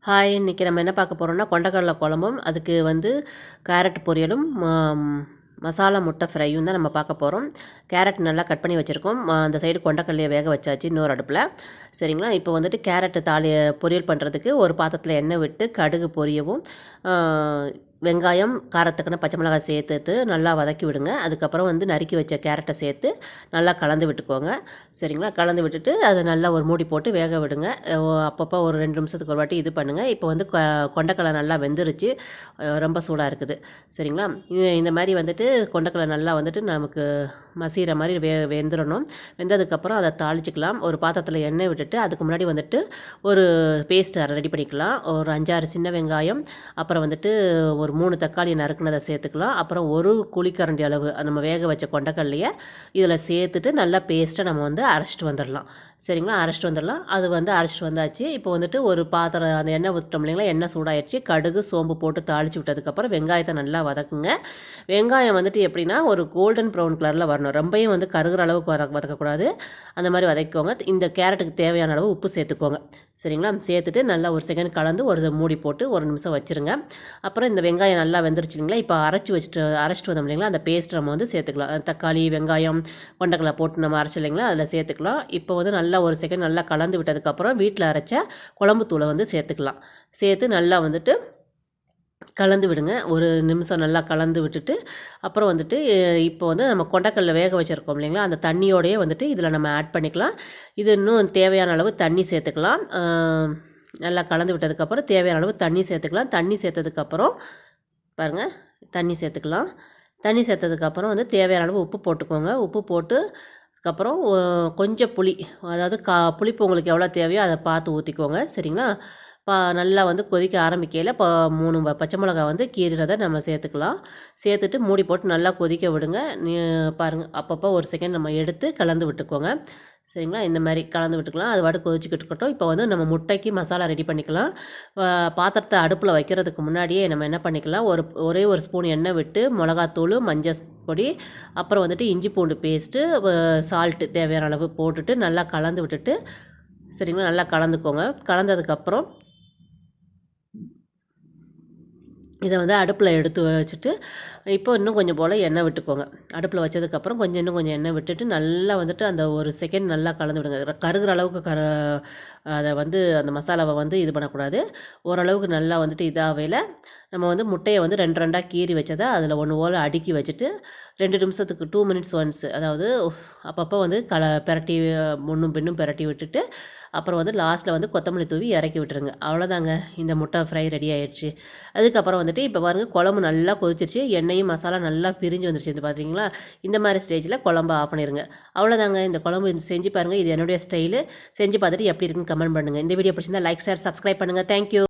Hi, இன்றைக்கி நம்ம என்ன பார்க்க போகிறோம்னா கொண்டக்கடலை குழம்பும் அதுக்கு வந்து கேரட் பொரியலும் மசாலா முட்டை ஃப்ரையும் தான் நம்ம பார்க்க போகிறோம். கேரட் நல்லா கட் பண்ணி வச்சுருக்கோம். அந்த சைடு கொண்டக்கடலையை வேக வச்சாச்சு இன்னொரு அடுப்பில். சரிங்களா, இப்போ வந்துட்டு கேரட்டு பொரியல் பண்ணுறதுக்கு ஒரு பாத்திரத்தில் எண்ணெய் விட்டு கடுகு பொரியவும், வெங்காயம் காரத்துக்குன்னு பச்சை மிளகாய் சேர்த்து நல்லா வதக்கி விடுங்க. அதுக்கப்புறம் வந்து நறுக்கி வச்ச கேரட்டை சேர்த்து நல்லா கலந்து விட்டுக்கோங்க. சரிங்களா, கலந்து விட்டுட்டு அதை நல்லா ஒரு மூடி போட்டு வேக விடுங்க. அப்பப்போ ஒரு 2 நிமிஷத்துக்கு ஒரு வாட்டி இது பண்ணுங்கள். இப்போ வந்து கொண்டக்கடலை நல்லா வெந்துருச்சு, ரொம்ப சூடாக இருக்குது. சரிங்களா, இந்த மாதிரி வந்துட்டு கொண்டக்கடலை நல்லா வந்துட்டு நமக்கு மசிகிற மாதிரி வெந்துடணும். வெந்ததுக்கப்புறம் அதை தாளிச்சிக்கலாம். ஒரு பாத்திரத்தில் எண்ணெய் விட்டுட்டு அதுக்கு முன்னாடி வந்துட்டு ஒரு பேஸ்ட் ரெடி பண்ணிக்கலாம். ஒரு 5-6 சின்ன வெங்காயம், அப்புறம் வந்துட்டு ஒரு 3 தக்காளி நறுக்குனதை சேர்த்துக்கலாம். அப்புறம் ஒரு குழிக்கரண்டி அளவு நம்ம வேக வச்ச கொண்டக்கடலையை இதில் சேர்த்துட்டு நல்லா பேஸ்ட்டை நம்ம வந்து அரைச்சிட்டு வந்துடலாம். சரிங்களா, அரைச்சிட்டு வந்துடலாம். அது வந்து அரைச்சிட்டு வந்தாச்சு. இப்போ வந்துட்டு ஒரு பாத்திரம் அந்த எண்ணெய் ஊற்றிட்டோம் இல்லைங்களா, எண்ணெய் சூடாயிடுச்சு. கடுகு சோம்பு போட்டு தாளித்து விட்டதுக்கப்புறம் வெங்காயத்தை நல்லா வதக்குங்க. வெங்காயம் வந்துட்டு எப்படின்னா ஒரு கோல்டன் ப்ரௌன் கலரில் வரணும். ரொம்பையும் வந்து கருகிற அளவுக்கு வதக்கக்கூடாது. அந்த மாதிரி வதக்கிக்கோங்க. இந்த கேரட்டுக்கு தேவையான அளவு உப்பு சேர்த்துக்கோங்க. சரிங்களா, சேர்த்துட்டு நல்லா ஒரு செகண்ட் கலந்து ஒரு மூடி போட்டு ஒரு நிமிஷம் வச்சுருங்க. அப்புறம் இந்த வெங்காயம் நல்லா வெந்துருச்சுங்களா, இப்போ அரைச்சிட்டு வந்தோம் இல்லைங்களா, அந்த பேஸ்ட் நம்ம வந்து சேர்த்துக்கலாம். தக்காளி வெங்காயம் கொண்டக்கடலை போட்டு நம்ம அரைச்சி இல்லைங்களா, அதில் சேர்த்துக்கலாம். இப்போ வந்து நல்லா ஒரு செகண்ட் நல்லா கலந்து விட்டதுக்கப்புறம் வீட்டில் அரைச்ச குழம்பு தூளை வந்து சேர்த்துக்கலாம். சேர்த்து நல்லா வந்துட்டு கலந்து விடுங்க. ஒரு நிமிஷம் நல்லா கலந்து விட்டுட்டு அப்புறம் வந்துட்டு இப்போ வந்து நம்ம கொண்டக்கடலை வேக வச்சுருக்கோம் இல்லைங்களா, அந்த தண்ணியோடையே வந்துட்டு இதில் நம்ம ஆட் பண்ணிக்கலாம். இது இன்னும் தேவையான அளவு தண்ணி சேர்த்துக்கலாம். நல்லா கலந்து விட்டதுக்கப்புறம் தேவையான அளவு தண்ணி சேர்த்துக்கலாம். தண்ணி சேர்த்ததுக்கப்புறம் பாருங்கள், தண்ணி சேர்த்துக்கலாம். தண்ணி சேர்த்ததுக்கப்புறம் வந்து தேவையான அளவு உப்பு போட்டுக்கோங்க. உப்பு போட்டு அதுக்கப்புறம் கொஞ்சம் புளி, அதாவது புளிப்பு உங்களுக்கு எவ்வளோ தேவையோ அதை பார்த்து ஊற்றிக்கோங்க. சரிங்களா, நல்லா வந்து கொதிக்க ஆரம்பிக்கையில் 3 பச்சை மிளகா வந்து கீறினதை நம்ம சேர்த்துக்கலாம். சேர்த்துட்டு மூடி போட்டு நல்லா கொதிக்க விடுங்க. பாருங்கள், அப்பப்போ ஒரு செகண்ட் நம்ம எடுத்து கலந்து விட்டுக்கோங்க. சரிங்களா, இந்த மாதிரி கலந்து விட்டுக்கலாம். அது பாட்டு கொதிச்சுக்கிட்டு இருக்கட்டும். இப்போ வந்து நம்ம முட்டைக்கு மசாலா ரெடி பண்ணிக்கலாம். பாத்திரத்தை அடுப்பில் வைக்கிறதுக்கு முன்னாடியே நம்ம என்ன பண்ணிக்கலாம், ஒரே ஒரு ஸ்பூன் எண்ணெய் விட்டு மிளகாத்தூள், மஞ்சள் பொடி, அப்புறம் வந்துட்டு இஞ்சி பூண்டு பேஸ்ட்டு, சால்ட்டு தேவையான அளவு போட்டுட்டு நல்லா கலந்து விட்டுட்டு, சரிங்களா, நல்லா கலந்துக்கோங்க. கலந்ததுக்கப்புறம் இதை வந்து அடுப்பில் எடுத்து வச்சுட்டு இப்போ இன்னும் கொஞ்சம் போல் எண்ணெய் விட்டுக்கோங்க. அடுப்பில் வச்சதுக்கப்புறம் இன்னும் கொஞ்சம் எண்ணெய் விட்டுட்டு நல்லா வந்துட்டு அந்த ஒரு செகண்ட் நல்லா கலந்து விடுங்க. கருகிற அளவுக்கு அதை வந்து அந்த மசாலாவை வந்து இது பண்ணக்கூடாது. ஓரளவுக்கு நல்லா வந்துட்டு இதாகல நம்ம வந்து முட்டையை வந்து 2 கீறி வச்சதை அதில் ஒன்று போல் அடுக்கி வச்சுட்டு 2 நிமிஷத்துக்கு 2 மினிட்ஸ் ஒன்ஸ், அதாவது அப்பப்போ வந்து பெரட்டி முன்னும் பின்னும் பெரட்டி விட்டுட்டு அப்புறம் வந்து லாஸ்ட்டில் வந்து கொத்தமல்லி தூவி இறக்கி விட்டுருங்க. அவ்வளோதாங்க, இந்த முட்டை ஃப்ரை ரெடி ஆகிடுச்சு. அதுக்கப்புறம் வந்துட்டு இப்போ பாருங்கள், குழம்பு நல்லா கொதிச்சிருச்சு. எண்ணெயும் மசாலா நல்லா பிரிஞ்சு வந்துருச்சு. இது பார்த்தீங்களா, இந்த மாதிரி ஸ்டேஜில் குழம்பு ஆஃப் பண்ணிடுங்க. அவ்வளோதாங்க, இந்த குழம்பு செஞ்சு பாருங்கள். இது என்னுடைய ஸ்டைலு. செஞ்சு பார்த்துட்டு எப்படி இருக்குன்னு கமெண்ட் பண்ணுங்கள். இந்த வீடியோ பிடிச்சிருந்தா லைக், ஷேர், சப்ஸ்கிரைப் பண்ணுங்கள். தேங்க்யூ.